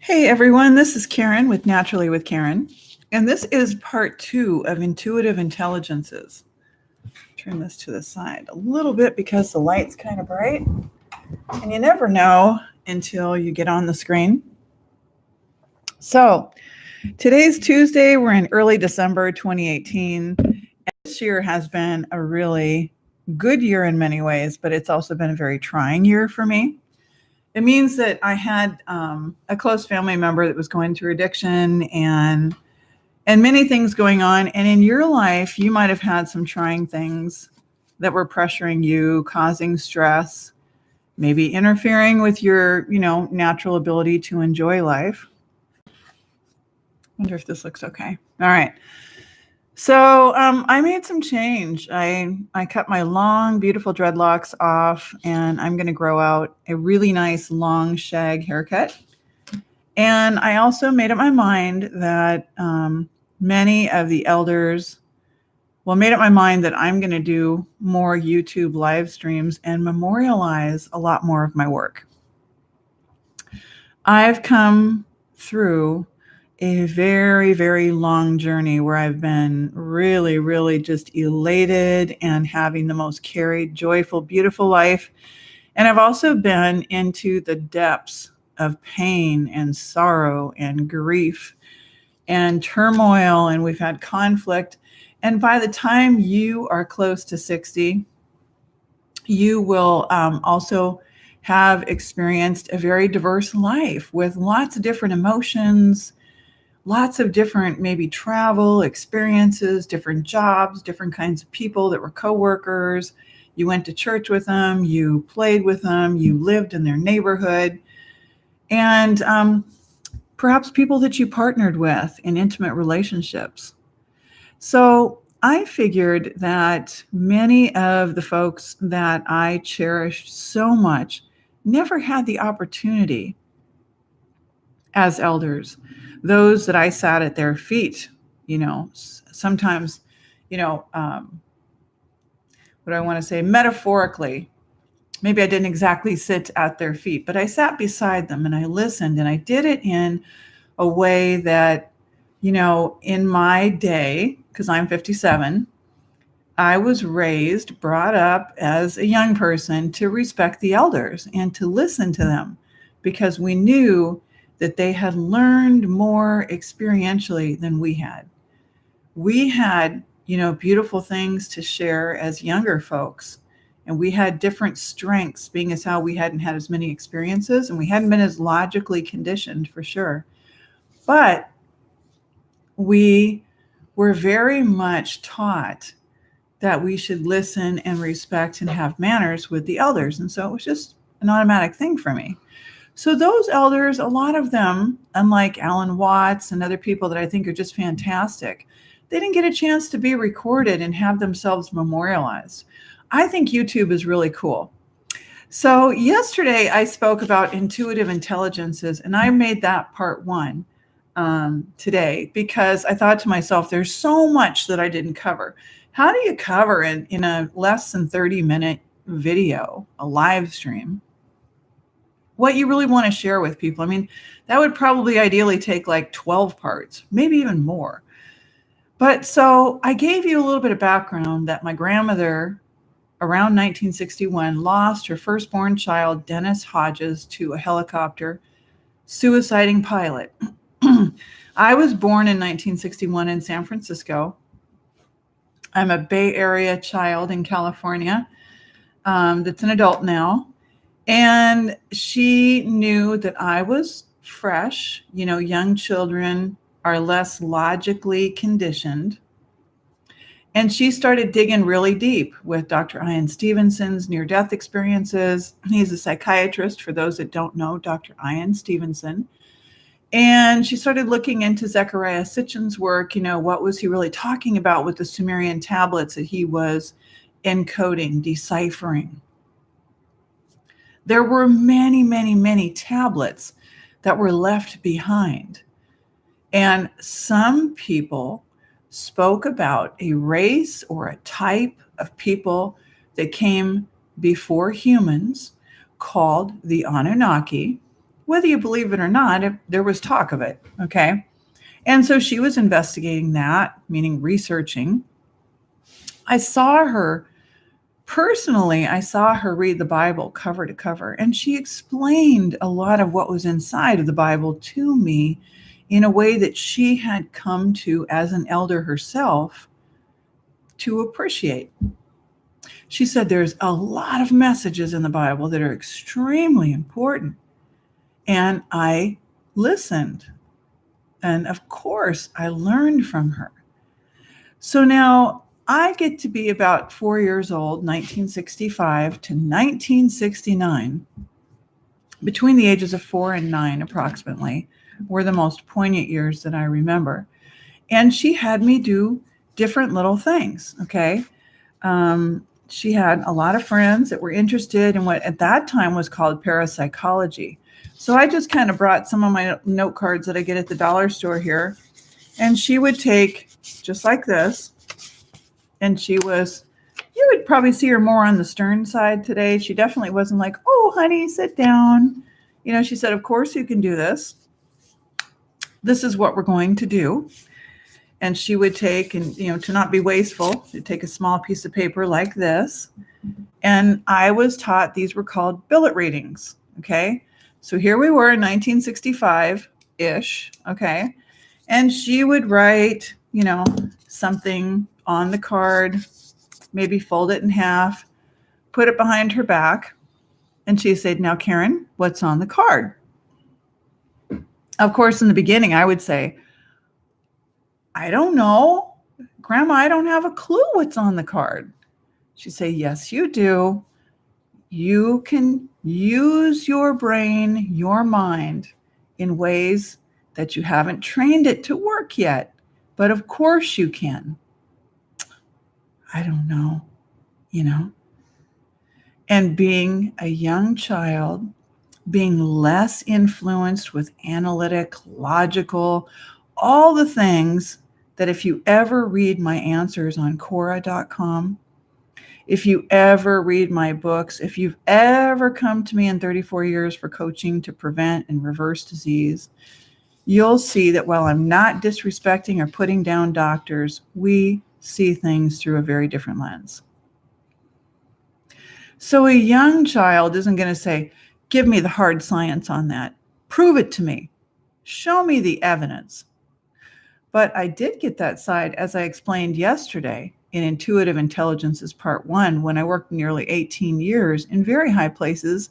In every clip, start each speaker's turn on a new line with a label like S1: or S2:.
S1: Hey everyone, this is Karen with Naturally with Karen, and this is part 2 of Intuitive Intelligences. Turn this to the side a little bit because the light's kind of bright, and you never know until you get on the screen. So today's Tuesday, we're in early December 2018, and this year has been a really good year in many ways, but it's also been a very trying year for me. It means that I had a close family member that was going through addiction and many things going on. And in your life, you might have had some trying things that were pressuring you, causing stress, maybe interfering with your, natural ability to enjoy life. Wonder if this looks okay. All right. So I made some change. I cut my long, beautiful dreadlocks off, and I'm going to grow out a really nice long shag haircut. And I also made up my mind that many of the elders, made up my mind that I'm going to do more YouTube live streams and memorialize a lot more of my work. I've come through a very, very long journey where I've been really, really just elated and having the most carried, joyful, beautiful life. And I've also been into the depths of pain and sorrow and grief and turmoil, and we've had conflict. And by the time you are close to 60, you will also have experienced a very diverse life with lots of different emotions, lots of different maybe travel experiences, different jobs, different kinds of people that were coworkers. You went to church with them, you played with them, you lived in their neighborhood, and perhaps people that you partnered with in intimate relationships. So I figured that many of the folks that I cherished so much never had the opportunity as elders, those that I sat at their feet, sometimes, what I want to say, metaphorically, maybe I didn't exactly sit at their feet, but I sat beside them and I listened, and I did it in a way that, in my day, because I'm 57, I was brought up as a young person to respect the elders and to listen to them, because we knew that they had learned more experientially than we had. We had, beautiful things to share as younger folks, and we had different strengths, being as how we hadn't had as many experiences and we hadn't been as logically conditioned, for sure. But we were very much taught that we should listen and respect and have manners with the elders. And so it was just an automatic thing for me. So those elders, a lot of them, unlike Alan Watts and other people that I think are just fantastic, they didn't get a chance to be recorded and have themselves memorialized. I think YouTube is really cool. So yesterday I spoke about intuitive intelligences, and I made that part 1 today because I thought to myself, there's so much that I didn't cover. How do you cover in a less than 30-minute video, a live stream, what you really want to share with people? I mean, that would probably ideally take like 12 parts, maybe even more. But so I gave you a little bit of background that my grandmother, around 1961, lost her firstborn child, Dennis Hodges, to a helicopter suiciding pilot. I was born in 1961 in San Francisco. I'm a Bay Area child in California that's an adult now. And she knew that I was fresh. Young children are less logically conditioned. And she started digging really deep with Dr. Ian Stevenson's near-death experiences. He's a psychiatrist, for those that don't know Dr. Ian Stevenson. And she started looking into Zecharia Sitchin's work. What was he really talking about with the Sumerian tablets that he was encoding, deciphering? There were many, many, many tablets that were left behind. And some people spoke about a race or a type of people that came before humans called the Anunnaki, whether you believe it or not, there was talk of it. Okay. And so she was investigating that, meaning researching. I saw her read the Bible cover to cover, and she explained a lot of what was inside of the Bible to me in a way that she had come to, as an elder herself, to appreciate. She said there's a lot of messages in the Bible that are extremely important. And I listened. And of course, I learned from her. So now I get to be about 4 years old, 1965 to 1969. Between the ages of 4 and 9, approximately, were the most poignant years that I remember. And she had me do different little things, okay? She had a lot of friends that were interested in what at that time was called parapsychology. So I just kind of brought some of my note cards that I get at the dollar store here. And she would take just like this. And you would probably see her more on the stern side today. She definitely wasn't like, oh, honey, sit down. She said, of course you can do this. This is what we're going to do. And she would take, and to not be wasteful, she'd take a small piece of paper like this. And I was taught these were called billet readings. Okay. So here we were in 1965-ish. Okay. And she would write, something on the card, maybe fold it in half, put it behind her back. And she said, now, Karen, what's on the card? Of course, in the beginning, I would say, I don't know. Grandma, I don't have a clue what's on the card. She'd say, yes, you do. You can use your brain, your mind, in ways that you haven't trained it to work yet. But of course you can. I don't know, And being a young child, being less influenced with analytic, logical, all the things that if you ever read my answers on Quora.com, if you ever read my books, if you've ever come to me in 34 years for coaching to prevent and reverse disease, you'll see that while I'm not disrespecting or putting down doctors, we see things through a very different lens. So a young child isn't going to say, give me the hard science on that. Prove it to me. Show me the evidence. But I did get that side, as I explained yesterday, in Intuitive Intelligences Part 1, when I worked nearly 18 years in very high places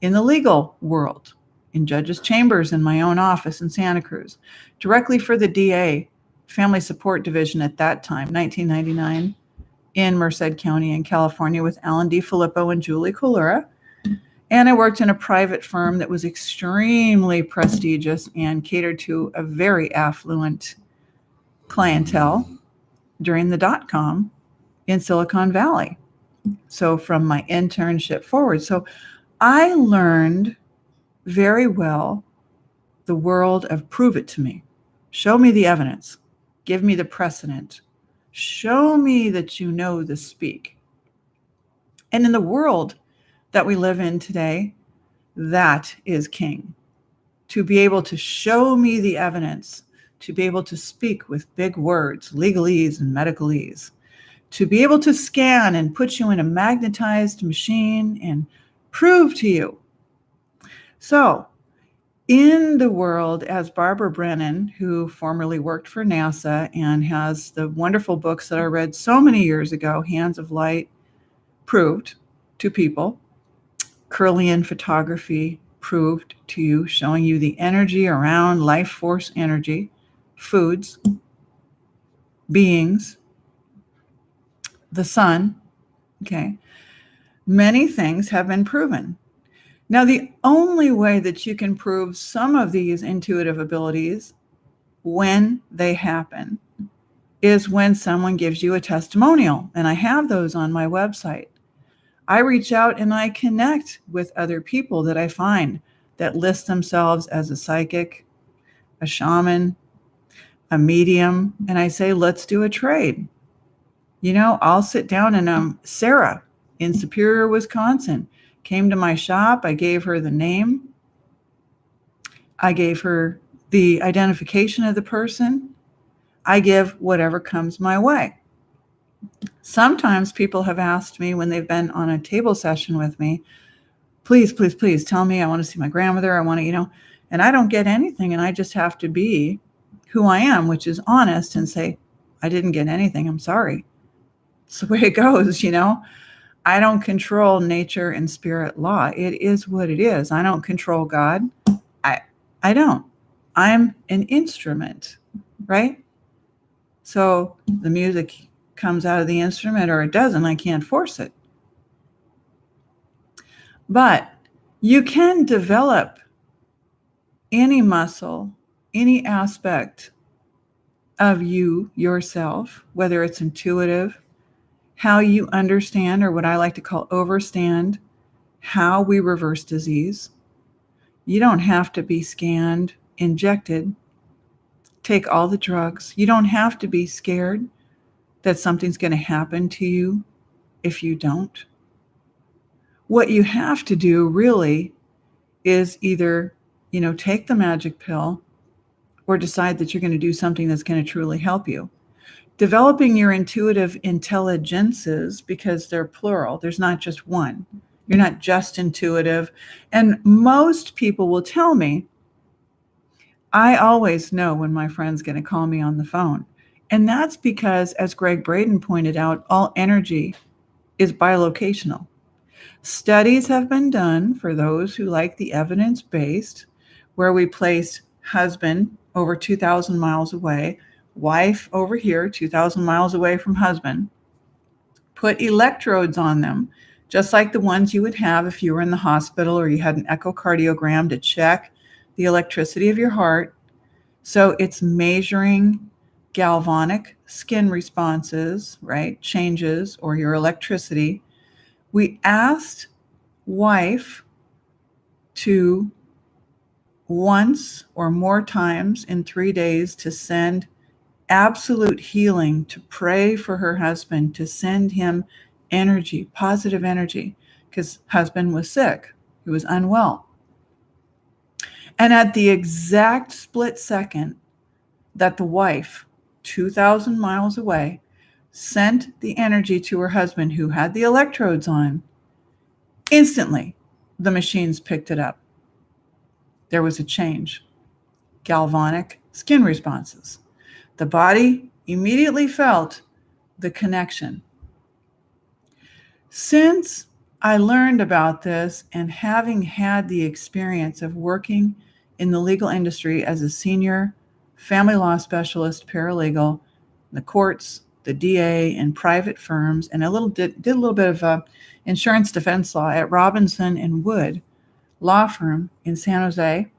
S1: in the legal world, in judges' chambers in my own office in Santa Cruz, directly for the DA, Family Support Division at that time, 1999, in Merced County in California with Alan D. Filippo and Julie Colura. And I worked in a private firm that was extremely prestigious and catered to a very affluent clientele during the .com in Silicon Valley. So from my internship forward. So I learned very well the world of prove it to me. Show me the evidence. Give me the precedent. Show me that you know the speak. And in the world that we live in today, that is king. To be able to show me the evidence, to be able to speak with big words, legalese and medicalese, to be able to scan and put you in a magnetized machine and prove to you. So in the world, as Barbara Brennan, who formerly worked for NASA and has the wonderful books that I read so many years ago, Hands of Light, proved to people, Kirlian Photography proved to you, showing you the energy around life force energy, foods, beings, the sun, okay? Many things have been proven. Now, the only way that you can prove some of these intuitive abilities when they happen is when someone gives you a testimonial, and I have those on my website. I reach out and I connect with other people that I find that list themselves as a psychic, a shaman, a medium, and I say, let's do a trade. I'll sit down and Sarah in Superior, Wisconsin, came to my shop. I gave her the name. I gave her the identification of the person. I give whatever comes my way. Sometimes people have asked me when they've been on a table session with me, please, please, please tell me, I want to see my grandmother. I want to, and I don't get anything. And I just have to be who I am, which is honest, and say, I didn't get anything. I'm sorry. It's the way it goes, I don't control nature and spirit law. It is what it is. I don't control God. I don't. I'm an instrument, right? So the music comes out of the instrument or it doesn't. I can't force it. But you can develop any muscle, any aspect of you, yourself, whether it's intuitive, how you understand, or what I like to call overstand, how we reverse disease. You don't have to be scanned, injected, take all the drugs. You don't have to be scared that something's going to happen to you if you don't. What you have to do really is either, take the magic pill or decide that you're going to do something that's going to truly help you. Developing your intuitive intelligences, because they're plural, there's not just one. You're not just intuitive. And most people will tell me, I always know when my friend's going to call me on the phone. And that's because, as Greg Braden pointed out, all energy is bilocational. Studies have been done for those who like the evidence-based, where we place husband over 2,000 miles away, wife over here, 2,000 miles away from husband, put electrodes on them, just like the ones you would have if you were in the hospital or you had an echocardiogram to check the electricity of your heart. So it's measuring galvanic skin responses, right? Changes, or your electricity. We asked wife to once or more times in 3 days to send absolute healing, to pray for her husband, to send him energy, positive energy, because husband was sick. He was unwell. And at the exact split second that the wife, 2,000 miles away, sent the energy to her husband who had the electrodes on, instantly the machines picked it up. There was a change. Galvanic skin responses. The body immediately felt the connection. Since I learned about this, and having had the experience of working in the legal industry as a senior family law specialist paralegal, the courts, the DA, and private firms, and did a little bit of insurance defense law at Robinson and Wood law firm in San Jose,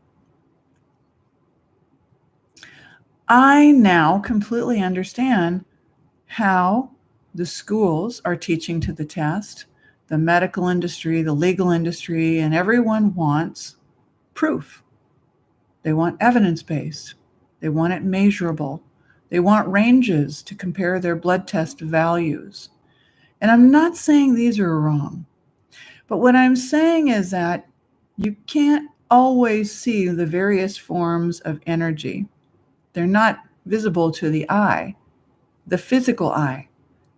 S1: I now completely understand how the schools are teaching to the test, the medical industry, the legal industry, and everyone wants proof. They want evidence-based. They want it measurable. They want ranges to compare their blood test values. And I'm not saying these are wrong, but what I'm saying is that you can't always see the various forms of energy. They're not visible to the eye, the physical eye,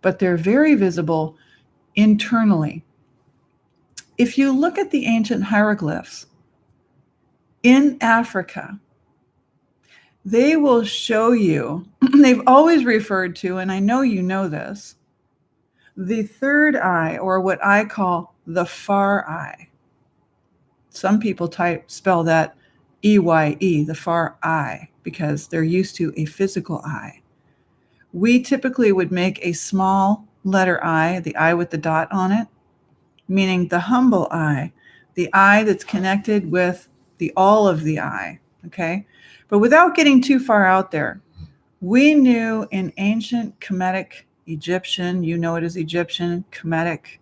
S1: but they're very visible internally. If you look at the ancient hieroglyphs in Africa, they will show you, they've always referred to, and I know you know this, the third eye, or what I call the far eye. Some people spell that E-Y-E, the far eye, because they're used to a physical eye. We typically would make a small letter I, the I with the dot on it, meaning the humble eye, the eye that's connected with the all of the eye, okay? But without getting too far out there, we knew in ancient Kemetic Egyptian, you know it as Egyptian, Kemetic,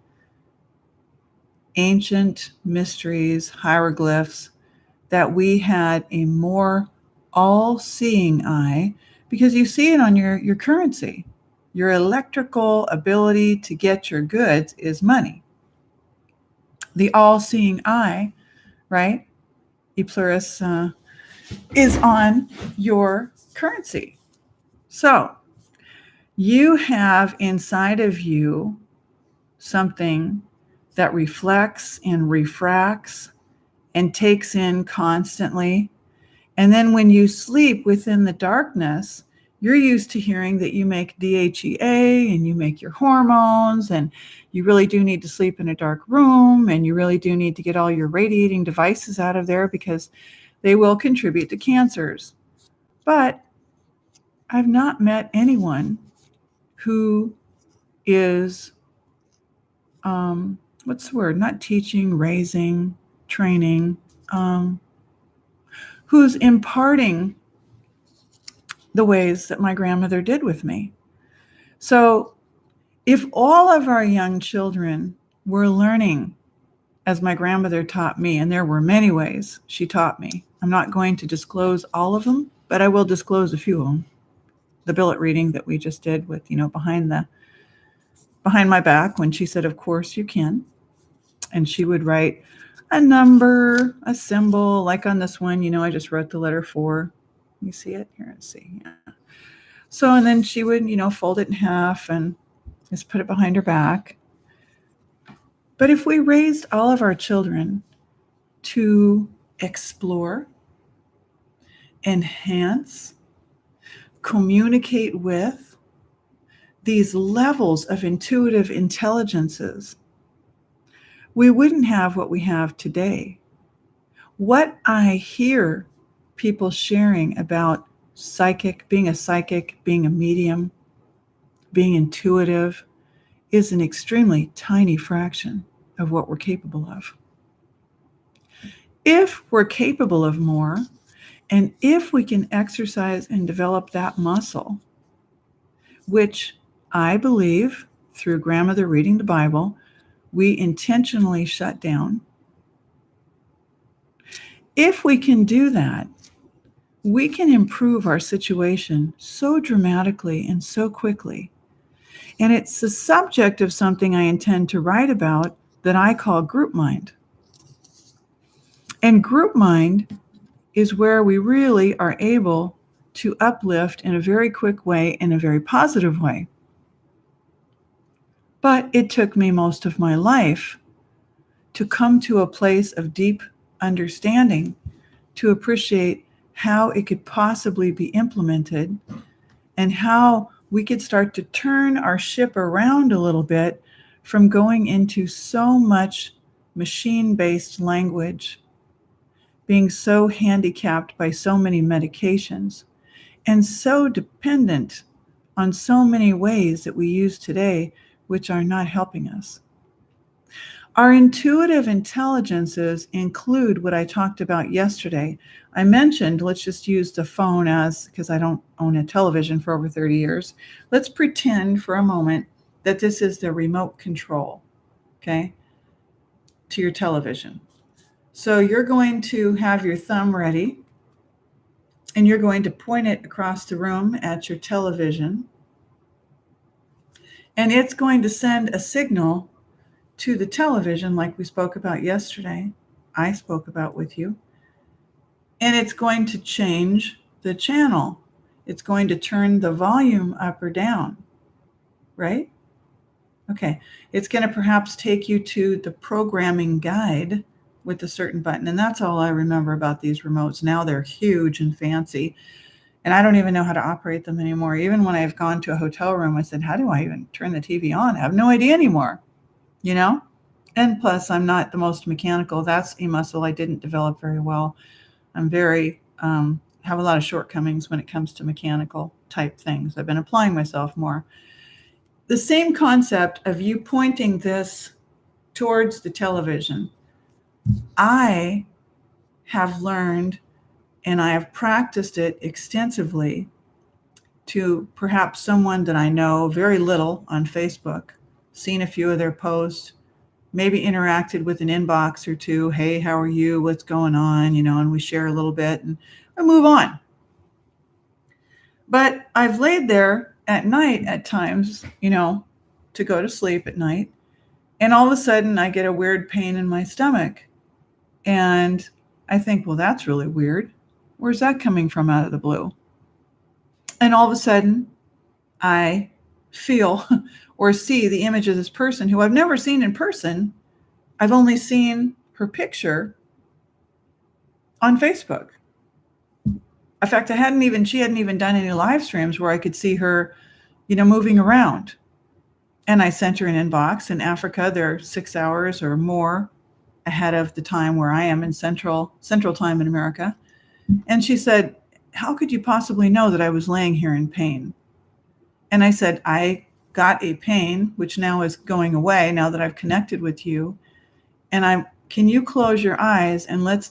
S1: ancient mysteries, hieroglyphs, that we had a more all-seeing eye, because you see it on your currency. Your electrical ability to get your goods is money. The all-seeing eye, right? E pluribus is on your currency. So you have inside of you something that reflects and refracts and takes in constantly. And then when you sleep within the darkness, you're used to hearing that you make DHEA and you make your hormones, and you really do need to sleep in a dark room, and you really do need to get all your radiating devices out of there because they will contribute to cancers. But I've not met anyone who is, what's the word? Not teaching, raising, training, who's imparting the ways that my grandmother did with me. So if all of our young children were learning as my grandmother taught me, and there were many ways she taught me, I'm not going to disclose all of them, but I will disclose a few of them. The billet reading that we just did with, behind my back, when she said, of course you can. And she would write a number, a symbol, like on this one, I just wrote the letter 4. You see it? Here, let's see. Yeah. So, and then she would, fold it in half and just put it behind her back. But if we raised all of our children to explore, enhance, communicate with these levels of intuitive intelligences, we wouldn't have what we have today. What I hear people sharing about being a medium, being intuitive, is an extremely tiny fraction of what we're capable of. If we're capable of more, and if we can exercise and develop that muscle, which I believe through grandmother reading the Bible, we intentionally shut down. If we can do that, we can improve our situation so dramatically and so quickly. And it's the subject of something I intend to write about that I call group mind. And group mind is where we really are able to uplift in a very quick way, in a very positive way. But it took me most of my life to come to a place of deep understanding, to appreciate how it could possibly be implemented and how we could start to turn our ship around a little bit from going into so much machine-based language, being so handicapped by so many medications, and so dependent on so many ways that we use today, which are not helping us. Our intuitive intelligences include what I talked about yesterday. I mentioned, let's just use the phone because I don't own a television for over 30 years. Let's pretend for a moment that this is the remote control, okay, to your television. So you're going to have your thumb ready, and you're going to point it across the room at your television, and it's going to send a signal to the television like we spoke about yesterday, I spoke about with you, and it's going to change the channel. It's going to turn the volume up or down, right? Okay, it's going to perhaps take you to the programming guide with a certain button, and that's all I remember about these remotes. Now they're huge and fancy, and I don't even know how to operate them anymore. Even when I've gone to a hotel room, I said, how do I even turn the TV on? I have no idea anymore, And plus, I'm not the most mechanical. That's a muscle I didn't develop very well. I'm have a lot of shortcomings when it comes to mechanical type things. I've been applying myself more. The same concept of you pointing this towards the television, I have learned, and I have practiced it extensively to perhaps someone that I know very little on Facebook, seen a few of their posts, maybe interacted with an inbox or two. Hey, how are you? What's going on? And we share a little bit and I move on. But I've laid there at night at times, to go to sleep at night. And all of a sudden I get a weird pain in my stomach. And I think, well, that's really weird. Where's that coming from out of the blue? And all of a sudden, I feel or see the image of this person who I've never seen in person. I've only seen her picture on Facebook. In fact, she hadn't even done any live streams where I could see her, moving around. And I sent her an inbox. In Africa, they're 6 hours or more ahead of the time where I am in central time in America. And she said, "How could you possibly know that I was laying here in pain?" And I said, "I got a pain, which now is going away now that I've connected with you. And can you close your eyes and let's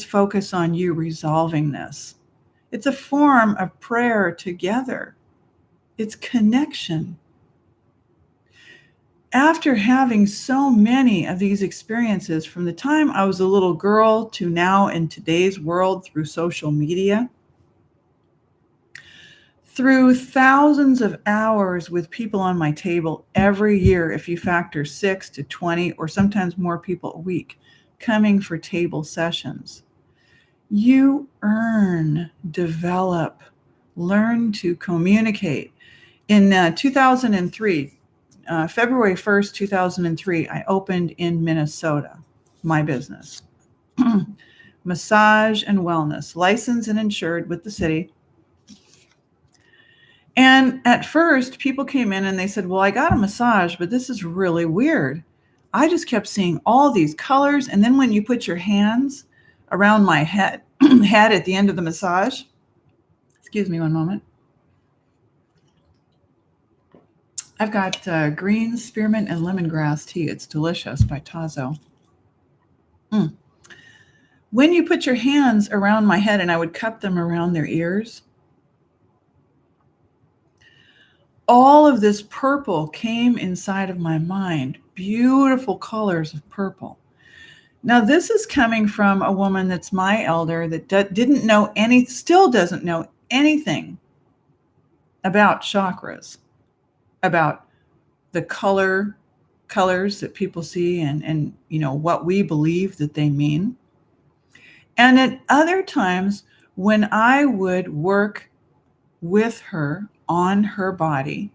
S1: focus on you resolving this." It's a form of prayer together. It's connection. After having so many of these experiences from the time I was a little girl to now in today's world through social media, through thousands of hours with people on my table every year, if you factor 6 to 20 or sometimes more people a week coming for table sessions, you develop, learn to communicate. In 2003, February 1st, 2003, I opened in Minnesota, my business. Massage and wellness, licensed and insured with the city. And at first, people came in and they said, "Well, I got a massage, but this is really weird. I just kept seeing all these colors. And then when you put your hands around my head at the end of the massage," excuse me one moment. I've got green spearmint and lemongrass tea. It's delicious by Tazo. When you put your hands around my head and I would cup them around their ears, all of this purple came inside of my mind. Beautiful colors of purple. Now, this is coming from a woman that's my elder that still doesn't know anything about chakras, about the colors that people see and what we believe that they mean. And at other times when I would work with her on her body,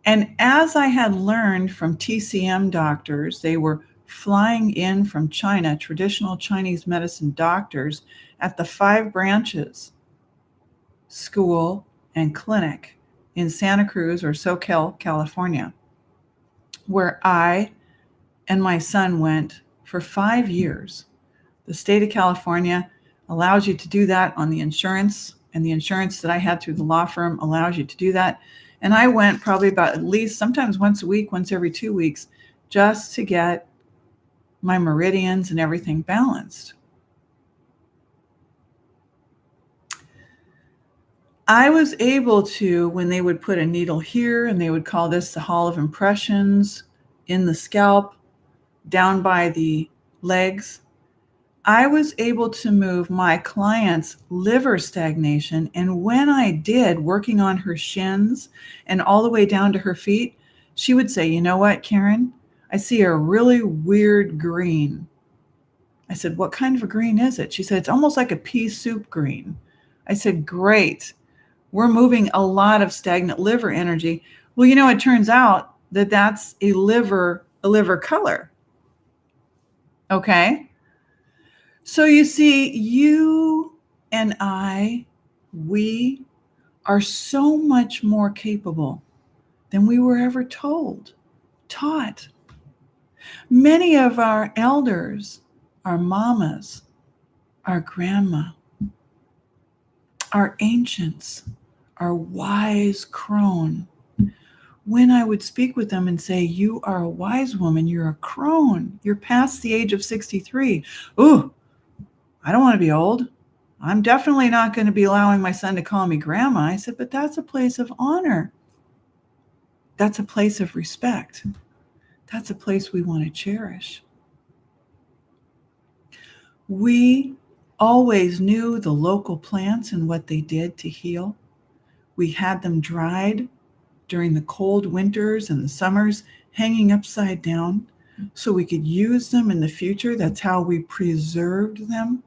S1: and as I had learned from TCM doctors, they were flying in from China, traditional Chinese medicine doctors at the 5 branches school and clinic in Santa Cruz or SoCal, California, where I and my son went for 5 years. The state of California allows you to do that on the insurance, and the insurance that I had through the law firm allows you to do that. And I went probably about at least sometimes once a week, once every 2 weeks, just to get my meridians and everything balanced. I was able to, when they would put a needle here and they would call this the Hall of Impressions in the scalp, down by the legs, I was able to move my client's liver stagnation. And when I did, working on her shins and all the way down to her feet, she would say, "You know what, Karen? I see a really weird green." I said, "What kind of a green is it?" She said, "It's almost like a pea soup green." I said, "Great. We're moving a lot of stagnant liver energy." Well, it turns out that that's a liver color. Okay. So you see, you and we are so much more capable than we were ever taught. Many of our elders, our mamas, our grandma, our ancients, our wise crone, when I would speak with them and say, "You are a wise woman, you're a crone, you're past the age of 63. Ooh, I don't want to be old. I'm definitely not going to be allowing my son to call me grandma." I said, "But that's a place of honor. That's a place of respect. That's a place we want to cherish." We always knew the local plants and what they did to heal. We had them dried during the cold winters and the summers, hanging upside down so we could use them in the future. That's how we preserved them.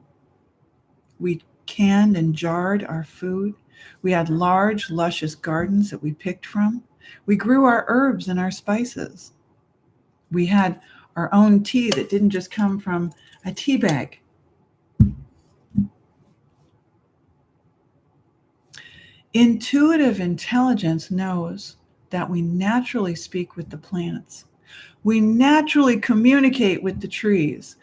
S1: We canned and jarred our food. We had large, luscious gardens that we picked from. We grew our herbs and our spices. We had our own tea that didn't just come from a tea bag. Intuitive intelligence knows that we naturally speak with the plants. We naturally communicate with the trees.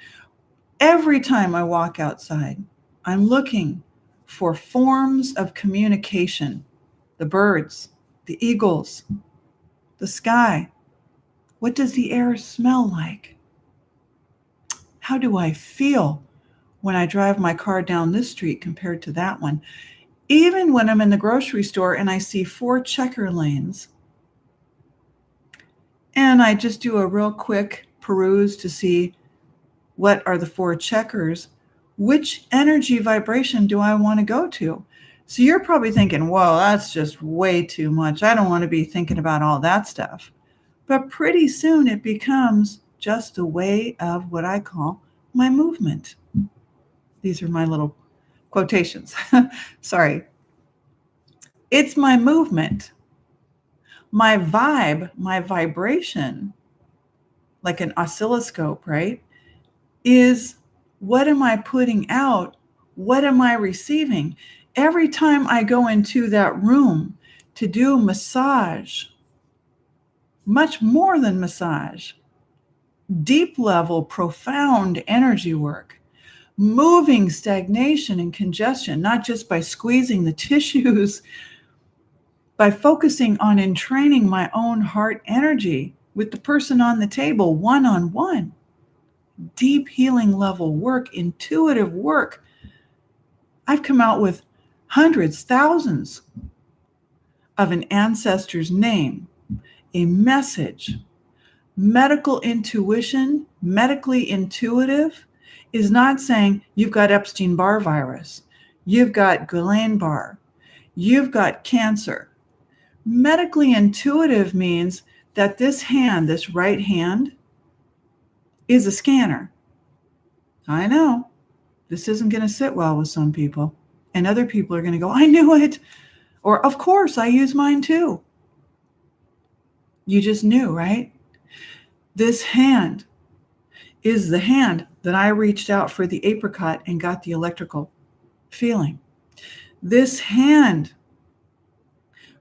S1: Every time I walk outside, I'm looking for forms of communication. The birds, the eagles, the sky. What does the air smell like? How do I feel when I drive my car down this street compared to that one? Even when I'm in the grocery store and I see 4 checker lanes, and I just do a real quick peruse to see what are the 4 checkers, which energy vibration do I want to go to? So you're probably thinking, whoa, that's just way too much. I don't want to be thinking about all that stuff. But pretty soon it becomes just a way of what I call my movement. These are my little quotations. Sorry. It's my movement, my vibe, my vibration, like an oscilloscope, right? Is what am I putting out? What am I receiving? Every time I go into that room to do massage, much more than massage, deep level, profound energy work, moving stagnation and congestion, not just by squeezing the tissues, by focusing on entraining my own heart energy with the person on the table, one-on-one. Deep healing level work, intuitive work. I've come out with hundreds, thousands of an ancestor's name, a message. Medical intuition, medically intuitive, is not saying you've got Epstein-Barr virus, you've got Guillain-Barre, you've got cancer. Medically intuitive means that this hand, this right hand, is a scanner. I know this isn't going to sit well with some people, and other people are going to go, I knew it, or of course I use mine too. You just knew, right? This hand is the hand that I reached out for the apricot and got the electrical feeling. This hand,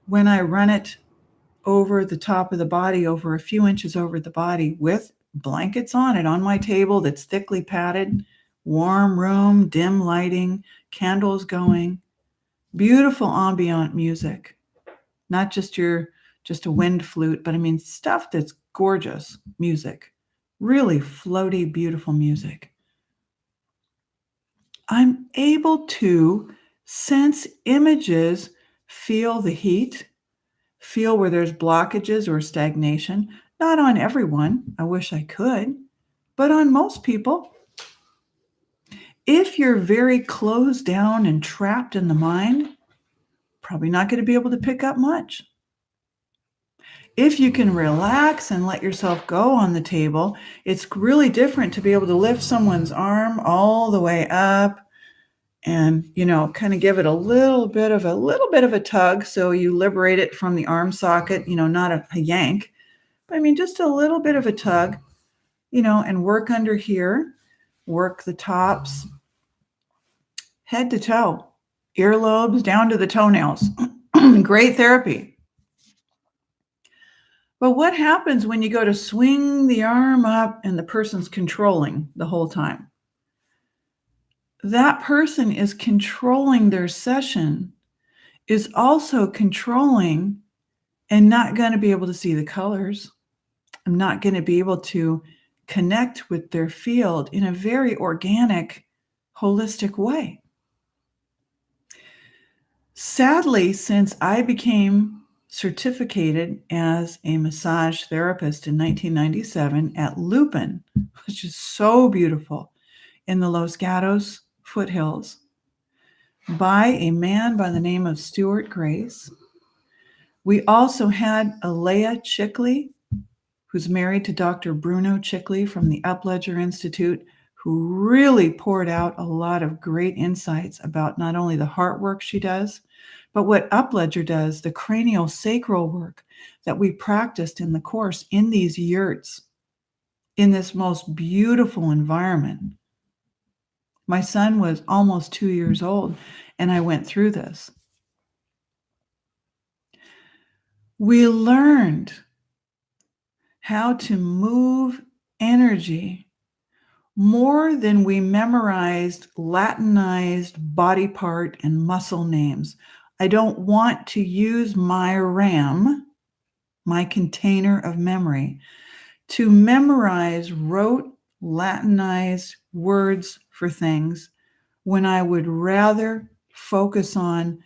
S1: when I run it over the top of the body, over a few inches over the body, with blankets on it on my table that's thickly padded, warm room, dim lighting, candles going, beautiful ambient music, not just a wind flute, but I mean stuff that's gorgeous music, really floaty, beautiful music. I'm able to sense images, feel the heat, feel where there's blockages or stagnation. Not on everyone, I wish I could, but on most people. If you're very closed down and trapped in the mind, probably not going to be able to pick up much. If you can relax and let yourself go on the table, it's really different to be able to lift someone's arm all the way up and, kind of give it a little bit of a tug so you liberate it from the arm socket, not a yank, but I mean just a little bit of a tug, and work under here, work the tops, head to toe, earlobes down to the toenails. Great therapy. But what happens when you go to swing the arm up and the person's controlling the whole time? That person is controlling their session, is also controlling and not going to be able to see the colors. I'm not going to be able to connect with their field in a very organic, holistic way. Sadly, since I became certificated as a massage therapist in 1997 at Lupin, which is so beautiful, in the Los Gatos foothills, by a man by the name of Stuart Grace. We also had Alea Chickley, who's married to Dr. Bruno Chickley from the Upledger Institute, who really poured out a lot of great insights about not only the heart work she does, but what Upledger does, the cranial sacral work that we practiced in the course in these yurts, in this most beautiful environment. My son was almost 2 years old, and I went through this. We learned how to move energy more than we memorized Latinized body part and muscle names. I don't want to use my RAM, my container of memory, to memorize rote Latinized words for things when I would rather focus on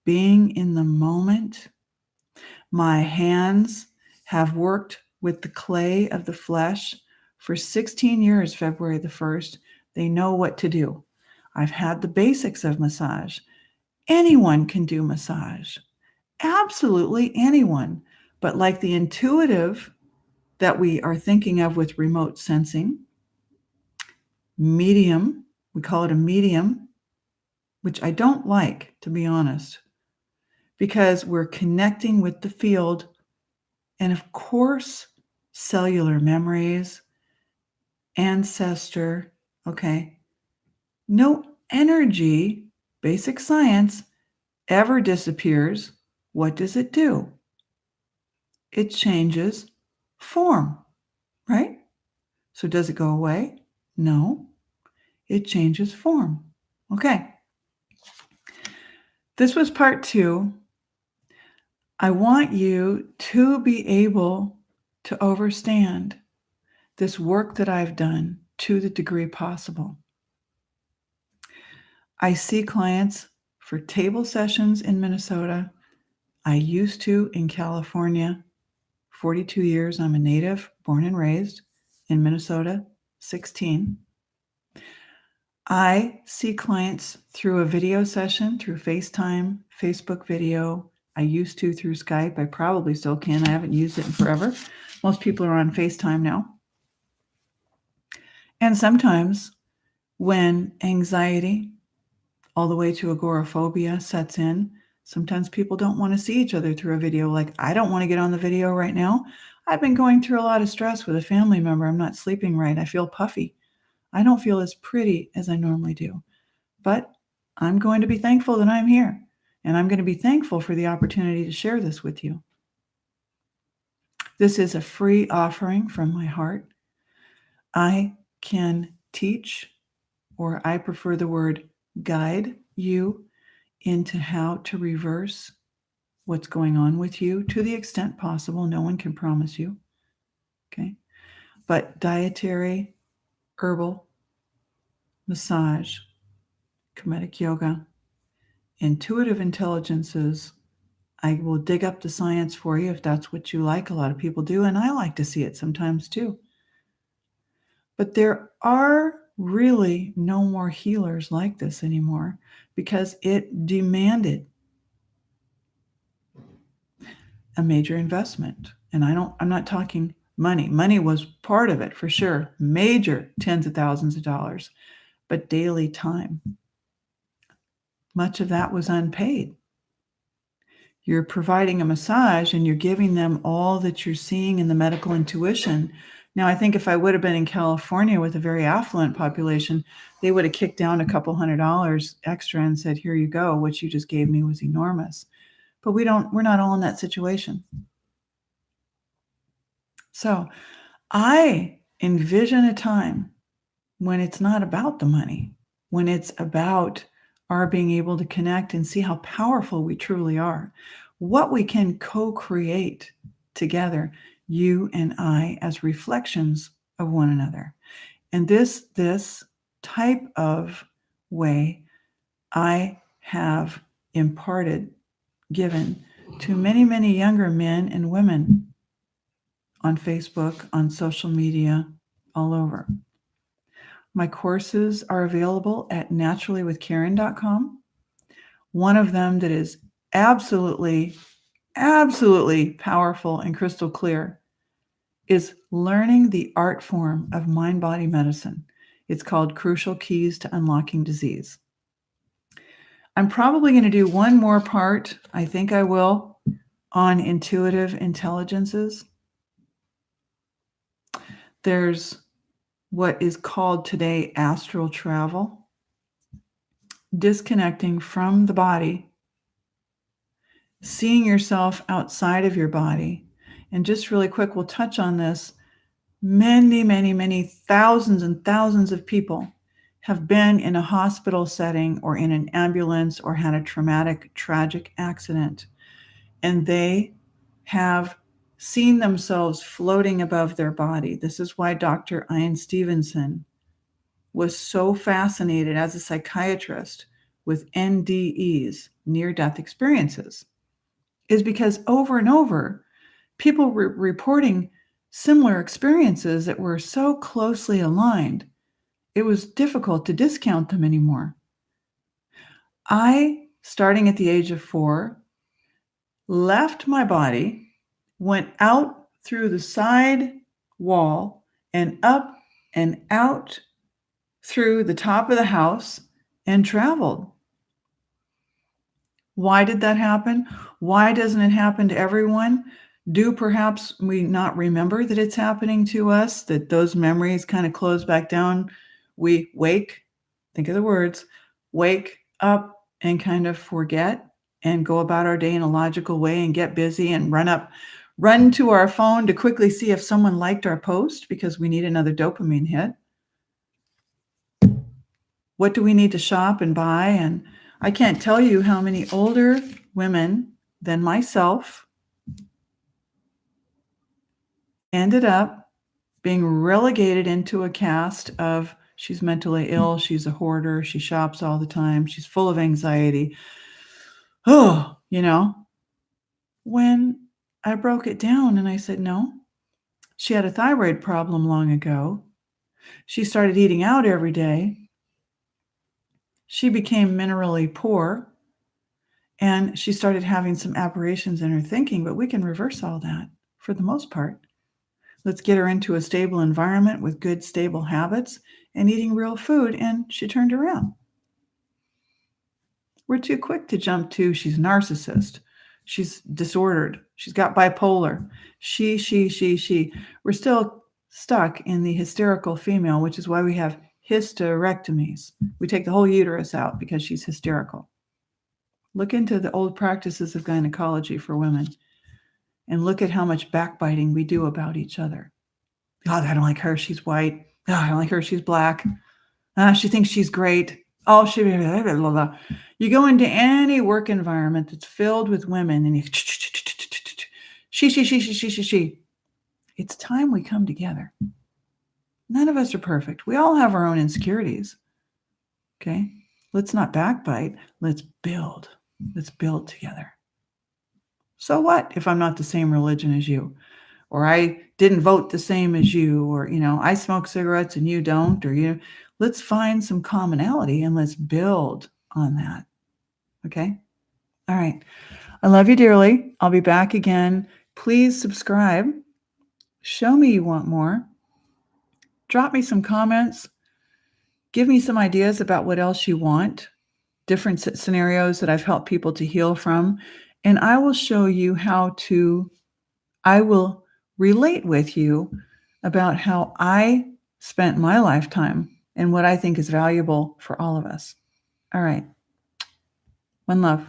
S1: being in the moment. My hands have worked with the clay of the flesh for 16 years, February the 1st. They know what to do. I've had the basics of massage. Anyone can do massage. Absolutely anyone. But like the intuitive that we are thinking of with remote sensing, medium, we call it a medium, which I don't like, to be honest, because we're connecting with the field. And of course, cellular memories, ancestor, okay. No energy, basic science, ever disappears. What does it do? It changes form, right? So does it go away? No, it changes form. Okay. This was part 2. I want you to be able to understand this work that I've done to the degree possible. I see clients for table sessions in Minnesota. I used to in California, 42 years. I'm a native, born and raised in Minnesota, 16. I see clients through a video session, through FaceTime, Facebook video. I used to through Skype. I probably still can. I haven't used it in forever. Most people are on FaceTime now. And sometimes when anxiety, all the way to agoraphobia sets in, sometimes people don't want to see each other through a video. Like, I don't want to get on the video right now. I've been going through a lot of stress with a family member. I'm not sleeping right. I feel puffy. I don't feel as pretty as I normally do. But I'm going to be thankful that I'm here. And I'm going to be thankful for the opportunity to share this with you. This is a free offering from my heart. I can teach, or I prefer the word guide you into how to reverse what's going on with you to the extent possible. No one can promise you. Okay. But dietary, herbal, massage, comedic yoga, intuitive intelligences. I will dig up the science for you if that's what you like. A lot of people do, and I like to see it sometimes too. But there are really no more healers like this anymore because it demanded a major investment. And I'm not talking money. Money was part of it for sure, major tens of thousands of dollars, but daily time. Much of that was unpaid. You're providing a massage and you're giving them all that you're seeing in the medical intuition. Now, I think if I would have been in California with a very affluent population, they would have kicked down a couple $100 extra and said, here you go. What you just gave me was enormous. But we're not all in that situation. So I envision a time when it's not about the money, when it's about our being able to connect and see how powerful we truly are, what we can co-create together, you and I, as reflections of one another. And this type of way I have given to many, many younger men and women on Facebook, on social media, all over. My courses are available at naturallywithkaren.com. One of them that is absolutely powerful and crystal clear is learning the art form of mind-body medicine. It's called Crucial Keys to Unlocking Disease. I'm probably going to do one more part, I think I will, on intuitive intelligences. There's what is called today astral travel, disconnecting from the body, seeing yourself outside of your body. And just really quick, we'll touch on this. Many thousands and thousands of people have been in a hospital setting or in an ambulance or had a traumatic, tragic accident, and they have seen themselves floating above their body. This is why Dr. Ian Stevenson was so fascinated as a psychiatrist with NDEs, near-death experiences, is because over and over, people were reporting similar experiences that were so closely aligned, it was difficult to discount them anymore. I, starting at the age of 4, left my body, went out through the side wall and up and out through the top of the house and traveled. Why did that happen? Why doesn't it happen to everyone? Do perhaps we not remember that it's happening to us, that those memories kind of close back down? We wake, think of the words, wake up and kind of forget and go about our day in a logical way and get busy and run to our phone to quickly see if someone liked our post because we need another dopamine hit. What do we need to shop and buy? And I can't tell you how many older women than myself ended up being relegated into a caste of she's mentally ill, she's a hoarder, she shops all the time, she's full of anxiety. Oh, when I broke it down and I said, no, she had a thyroid problem long ago. She started eating out every day. She became minerally poor. And she started having some aberrations in her thinking, but we can reverse all that for the most part. Let's get her into a stable environment with good, stable habits and eating real food, and she turned around. We're too quick to jump to she's a narcissist, she's disordered, she's got bipolar, she. We're still stuck in the hysterical female, which is why we have hysterectomies. We take the whole uterus out because she's hysterical. Look into the old practices of gynecology for women and look at how much backbiting we do about each other. God, I don't like her. She's white. Oh, I don't like her. She's black. She thinks she's great. Oh, she blah, blah, blah, blah. You go into any work environment that's filled with women and you she. It's time we come together. None of us are perfect. We all have our own insecurities. Okay? Let's not backbite. Let's build. Let's build together. So what if I'm not the same religion as you? Or I didn't vote the same as you? Or, I smoke cigarettes and you don't? Or, let's find some commonality and let's build on that. Okay? All right. I love you dearly. I'll be back again. Please subscribe. Show me you want more. Drop me some comments. Give me some ideas about what else you want. Different scenarios that I've helped people to heal from. And I will show you I will relate with you about how I spent my lifetime and what I think is valuable for all of us. All right. One love.